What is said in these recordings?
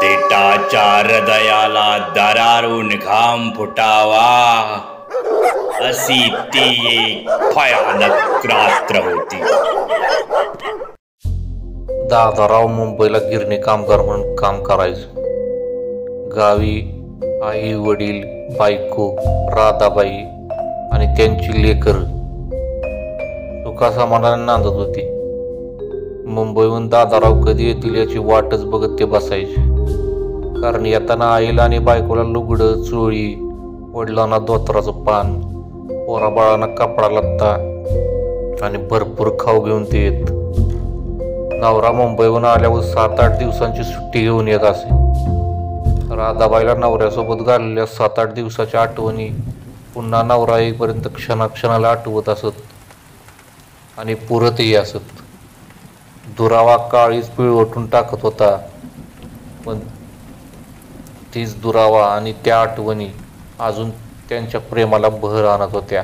देटाच्या हृदयाला दरारून घाम फुटावा अशी ती एक भयानक रात्र होती. दादाराव मुंबईला गिरणी कामगार म्हणून काम करायचो. गावी आई वडील बायको राधाबाई आणि त्यांची लेकर सुखासमाधानाने नांदत होती. मुंबईहून दादाराव कधी येतील याची वाटच बघत ते बसायचे. कारण येताना आईला आणि बायकोला लुगडं चोळी, वडिलांना धोतराचं पान, पोराबाळांना कपडा लत्ता आणि भरपूर खाऊ घेऊन ते येत. नवरा मुंबईहून आल्यावर 7-8 दिवसांची सुट्टी घेऊन येत असे. राधाबाईला नवऱ्यासोबत घाललेल्या 7-8 दिवसाच्या आठवणी पुन्हा नवरा येईपर्यंत क्षणाक्षणाला आठवत असत आणि पुरतही असत. दुरावा काळीच पिळवटून टाकत होता, पण तीच दुरावा आणि त्या आठवणी अजून त्यांच्या प्रेमाला बहर आणत होत्या.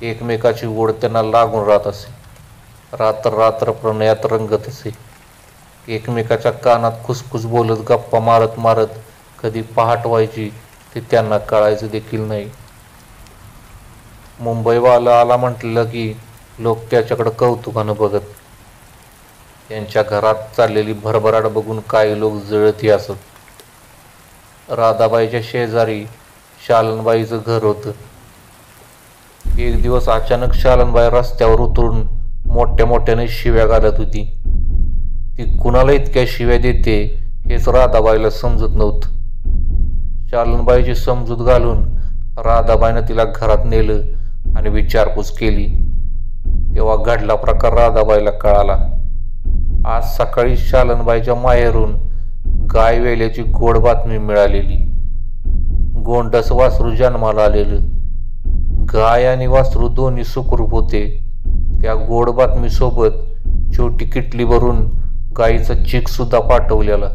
एकमेकाची ओढ त्यांना लागून राहत असे. रात्र प्रणयात रंगत असे. एकमेकाच्या कानात खुसखुस बोलत गप्पा मारत मारत कधी पहाट व्हायची ते त्यांना कळायचं देखील नाही. मुंबईवाला आला म्हटलं की लोक त्याच्याकडे कौतुकानं बघत. त्यांच्या घरात चाललेली भरभराट बघून काही लोक जळतही असत. राधाबाईच्या शेजारी शालनबाईचं घर होतं. एक दिवस अचानक शालनबाई रस्त्यावर उतरून मोठ्या मोठ्याने शिव्या घालत होती. ती कुणाला इतक्या शिव्या देते हेच राधाबाईला समजत नव्हतं. शालनबाईची समजूत घालून राधाबाईनं तिला घरात नेलं आणि विचारपूस केली. तेव्हा घडला प्रकार राधाबाईला कळाला. आज सकाळी शालनबाईच्या माहेरून गाय वेल्याची गोड बातमी मिळालेली. गोंडस वासरू जन्माला आलेलं. गाय आणि वासरू दोन्ही सुखरूप होते. त्या गोड बातमीसोबत छोटी किटली भरून गाईचा चीक सुद्धा पाठवलेला.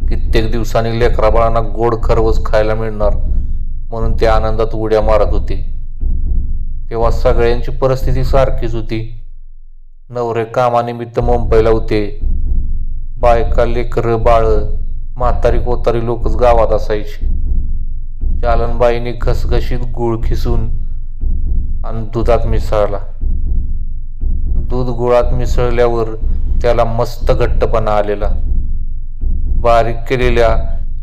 कित्येक दिवसांनी लेकराबाळांना गोड खरवस खायला मिळणार म्हणून ते आनंदात उड्या मारत होते. तेव्हा सगळ्यांची परिस्थिती सारखीच होती. नवरे कामानिमित्त मुंबईला होते. बायका लेकरं बाळ म्हातारी कोतारी लोकच गावात असायची. शालनबाईंनी घसघशीत गूळ खिसून आणि दुधात मिसळला. दूध गुळात मिसळल्यावर त्याला मस्त घट्टपणा आलेला. बारीक केलेल्या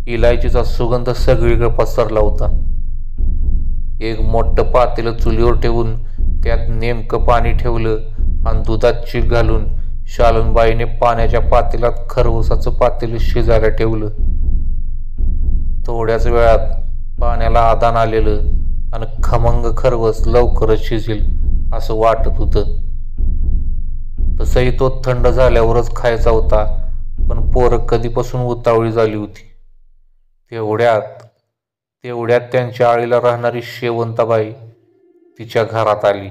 इलायचीचा सुगंध सगळीकडे पसरला होता. एक मोठं पातेलं चुलीवर ठेवून त्यात नेमकं पाणी ठेवलं आणि दुधात चीक घालून शालनबाईने पाण्याच्या पातेल्यात खरवसाचं पातेलं शिजायला ठेवलं. थोड्याच वेळात पाण्याला आदान आलेलं आणि खमंग खरवस लवकरच शिजेल असं वाटत होतं. तसंही तो थंड झाल्यावरच खायचा होता, पण पोरं कधीपासून उतावळी झाली होती. तेवढ्यात त्यांच्या आळीला राहणारी शेवंताबाई तिच्या घरात आली.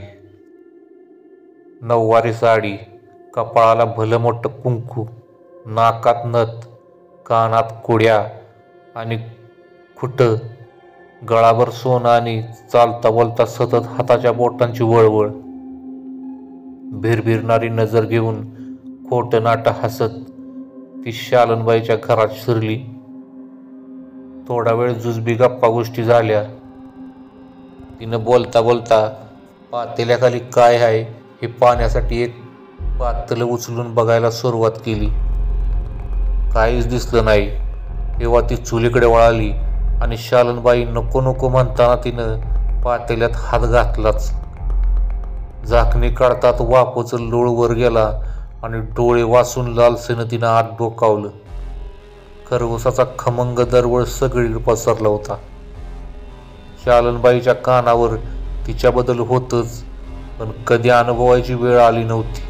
नऊवारी साडी, कपाळाला भलं मोठं कुंकू, नाकात नथ, कानात कुड्या आणि खुटं, गळाभर सोनं आणि चालता बोलता सतत हाताच्या बोटांची वळवळ. भिरभिरणारी नजर घेऊन खोटं नाटं हसत ती शालनबाईच्या घरात शिरली. थोडा वेळ जुजबी गप्पा गोष्टी झाल्या. तिनं बोलता बोलता पातेल्याखाली काय आहे हे पाहण्यासाठी एक पातेलं उचलून बघायला सुरुवात केली. काहीच दिसलं नाही. तेव्हा ती चुलीकडे वळाली आणि शालनबाई नको नको म्हणताना तिनं पातेल्यात हात घातलाच. झाकणी काढतात वाफेचं लोळ वर गेला आणि डोळे वासून लालसेनं तिनं आत डोकावलं. खरवसाचा खमंग दरवळ सगळीकडे पसरला होता. शालनबाईच्या कानावर तिच्याबद्दल होतच, पण कधी अनुभवायची वेळ आली नव्हती.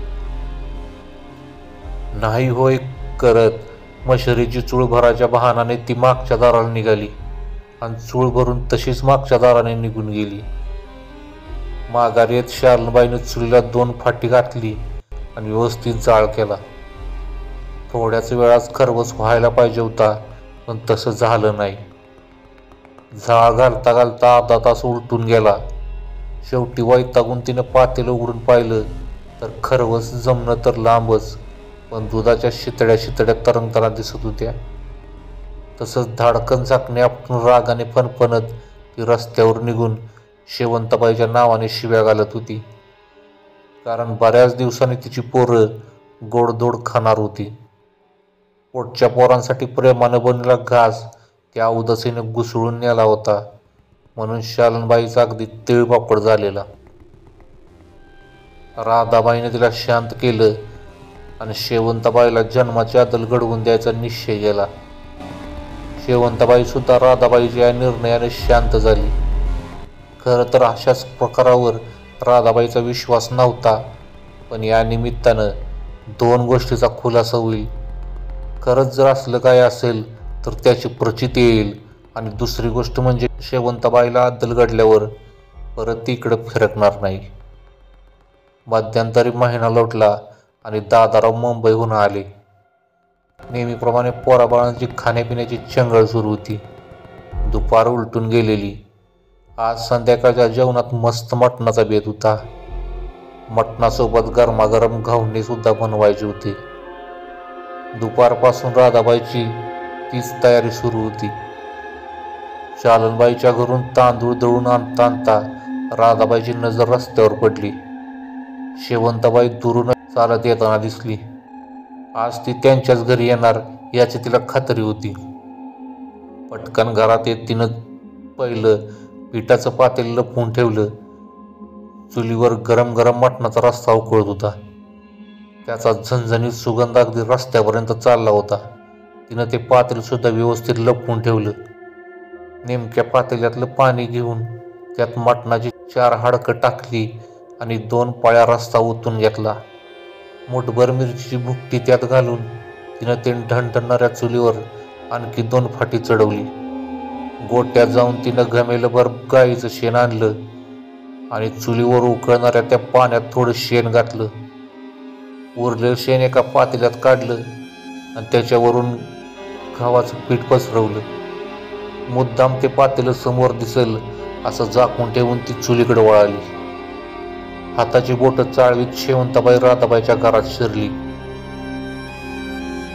नाही होय करत मशरीची चूळ भराच्या बहाणाने ती मागच्या दाराला निघाली आणि चूळ भरून तशीच मागच्या दाराने निघून गेली. माघारी येत शालनबाईनं चुलीला 2 फाटी घातली आणि व्यवस्थित जाळ केला. थोड्याच वेळाच खरवस व्हायला पाहिजे होता, पण तसं झालं नाही. जाळ घालता घालता अर्धा तास उलटून गेला. शेवटी वैतागून तिनं पातेलं उघडून पाहिलं तर खरवस जमणं तर लांबच, पण दुधाच्या शितड्या शितड्या तरंगताना दिसत होत्या. तसंच धाडकन झाकणे आपटून रागाने फणफणत ती रस्त्यावर निघून शेवंताबाईच्या नावाने शिव्या घालत होती. कारण बऱ्याच दिवसांनी तिची पोरं गोडधोड खाणार होती. पोटच्या पोरांसाठी प्रेमानं बनलेला घास त्या उदासीने घुसळून नेला होता, म्हणून शालनबाईचा अगदी तिळपापड झालेला. राधाबाईने तिला शांत केलं आणि शेवंताबाईला जन्माची अदल घडवून द्यायचा निश्चय केला. शेवंताबाई सुद्धा राधाबाईच्या या निर्णयाने शांत झाली. खरं तर अशाच प्रकारावर राधाबाईचा विश्वास नव्हता, पण या निमित्तानं 2 गोष्टीचा खुलासा होईल. खरंच जर असलं काय असेल तर त्याची प्रचिती येईल, आणि दुसरी गोष्ट म्हणजे शेवंताबाईला अद्दल घडल्यावर परत ती इकडं फिरकणार नाही. मध्यंतरी महिना लोटला आणि दादाराव मुंबईहून आले. नेहमीप्रमाणे पोराबाळांची खाण्यापिण्याची चंगळ सुरू होती. दुपार उलटून गेलेली. आज संध्याकाळच्या जेवणात मस्त मटणाचा बेत होता. मटणासोबत गरमागरम घावणे सुद्धा बनवायचे होते. दुपारपासून राधाबाईची तीच तयारी सुरू होती. शालनबाईच्या घरून तांदूळ दळून आणता आणता राधाबाईची नजर रस्त्यावर पडली. शेवंताबाई दुरून चालत येताना दिसली. आज ती त्यांच्याच घरी येणार याची तिला खात्री होती. पटकन घरात येत तिनं पहिलं पिठाचं पातेलं लपवून ठेवलं. चुलीवर गरम गरम मटणाचा रस्सा उकळत होता. त्याचा झणझणीत सुगंध अगदी रस्त्यापर्यंत चालला होता. तिनं ते पातेलं सुद्धा व्यवस्थित लपवून ठेवलं. नेमक्या पातेल्यातलं पाणी घेऊन त्यात मटणाची 4 हाडकं टाकली आणि 2 पाळ्या रस्सा ओतून घेतला. मुठभर मिरचीची भुकटी त्यात घालून तिनं ते ढणढणणाऱ्या चुलीवर आणखी 2 फाटी चढवली. गोट्यात जाऊन तिनं घमेलभर गाईचं शेण आणलं आणि चुलीवर उकळणाऱ्या त्या पाण्यात थोडं शेण घातलं. उरलेलं शेण एका पातेल्यात काढलं आणि त्याच्यावरून गव्हाचं पीठ पसरवलं. मुद्दाम ते पातेलं समोर दिसेल असं झाकून ठेवून ती चुलीकडे वळाली. हाताची बोटं चाळवीत शेवंताबाई राधाबाईच्या घरात शिरली.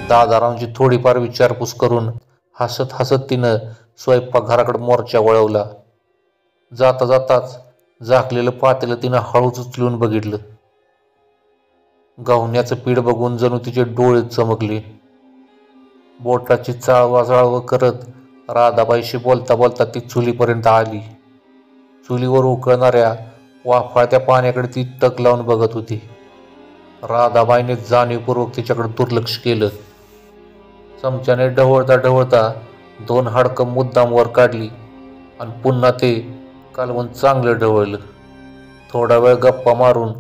दादारावची थोडीफार विचारपूस करून हसत हसत तिनं स्वयंपाकघराकडे मोर्चा वळवला. जाता जाताच झाकलेलं पातेलं तिनं हळूच उचलून बघितलं. गव्हाण्याचं पीठ बघून जणू तिचे डोळे चमकले. बोटाची चाळवा करत राधाबाईशी बोलता बोलता ती चुलीपर्यंत आली. चुलीवर उकळणाऱ्या वाफाळत्या पाण्याकडे ती टक लावून बघत होती. राधाबाईने जाणीवपूर्वक तिच्याकडे दुर्लक्ष केलं. चमच्याने ढवळता ढवळता 2 हाडकं मुद्दाम वर काढली आणि पुन्हा ते कालवून चांगलं ढवळलं. थोडा वेळ गप्पा मारून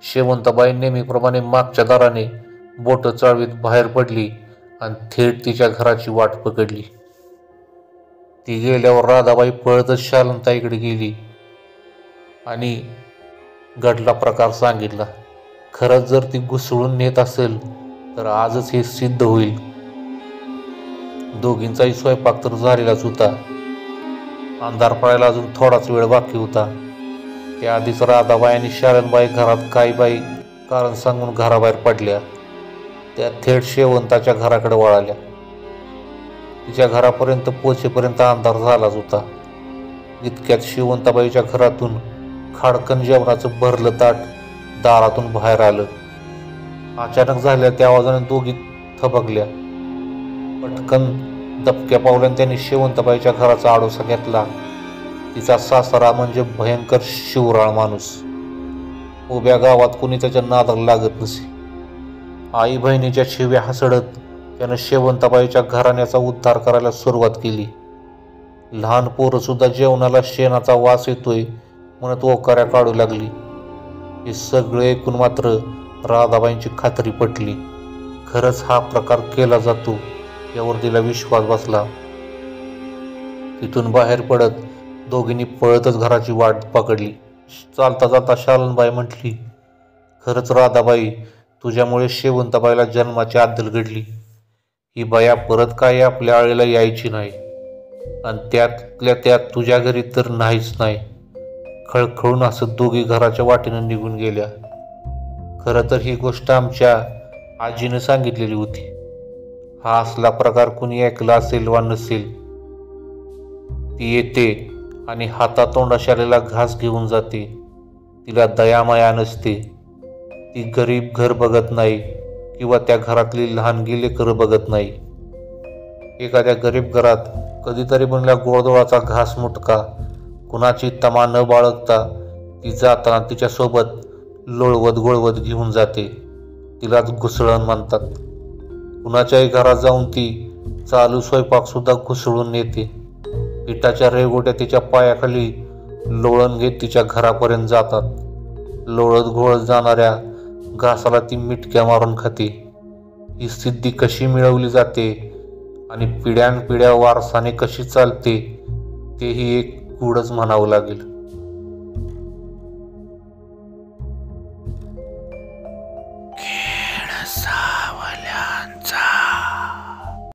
शेवंताबाई नेहमीप्रमाणे मागच्या दाराने बोटं चाळवीत बाहेर पडली आणि थेट तिच्या घराची वाट पकडली. ती गेल्यावर राधाबाई पळतच शालनताईकडे गेली आणि घडला प्रकार सांगितला. खरंच जर ती घुसळून नेत असेल तर आजच हे सिद्ध होईल. दोघींचाही स्वयंपाक तर झालेलाच होता. अंधार पडायला अजून थोडाच वेळ बाकी होता. त्याआधीच राधाबाई आणि शालनबाई घरात काही बाई कारण सांगून घराबाहेर पडल्या. त्या थेट शेवंताच्या घराकडे वळाल्या. तिच्या घरापर्यंत पोचेपर्यंत अंधार झालाच होता. इतक्यात शेवंताबाईच्या घरातून खाडकन जेवणाचं भरलं ताट दारातून बाहेर आलं. अचानक झालेल्या त्या आवाजाने दोघी थबकल्या. पटकन दबक्या पावलाने त्यांनी शेवंताबाईच्या घराचा आडोसा घेतला. तिचा सासरा म्हणजे भयंकर शिवराळ माणूस. उभ्या गावात कुणी त्याच्या नादाला लागत नसे. आई बहिणीच्या शिव्या हसडत त्यानं शेवंताबाईच्या घराण्याचा उद्धार करायला सुरुवात केली. लहान पोरं सुद्धा जेवणाला शेणाचा वास येतोय म्हणत ओकाऱ्या काढू लागली. हे सगळे ऐकून मात्र राधाबाईंची खात्री पटली. खरंच हा प्रकार केला जातो यावर तिला विश्वास बसला. तिथून बाहेर पडत दोघींनी पळतच घराची वाट पकडली. चालता जाता शालनबाई म्हटली, खरंच राधाबाई, तुझ्यामुळे शेवंताबाईला जन्माची अद्दल घडली. ही बाया परत काय आपल्या आळीला यायची नाही, आणि त्यातल्या त्यात तुझ्या घरी तर नाहीच नाही. खळखळून असं दोघी घराच्या वाटेनं निघून गेल्या. खरं तर ही गोष्ट आमच्या आजीनं सांगितलेली होती. हा असला प्रकार कुणी ऐकला असेल वा नसेल. ती येते आणि हातातोंडाशालेला घास घेऊन जाते. तिला दयामाया नसते. ती गरीब घर बघत नाही किंवा त्या घरातली लहानगी लेकरं बघत नाही. एखाद्या गरीब घरात कधीतरी बनल्या गोडधोडाचा घास मुटका कुणाची तमा न बाळगता ती जाताना तिच्यासोबत लोळवत गोळवत घेऊन जाते. तिलाच घुसळण म्हणतात. कुणाच्याही घरात जाऊन ती चालू स्वयंपाक सुद्धा घुसळून नेते. पिठाच्या रेघोट्या तिच्या पायाखाली लोळण घेत तिच्या घरापर्यंत जातात. लोळत घोळत जाणाऱ्या घासाला ती मिटक्या मारून खाते. ही सिद्धी कशी मिळवली जाते आणि पिढ्यानपिढ्या वारसाने कशी चालते तेही एक गूढच म्हणावं लागेल.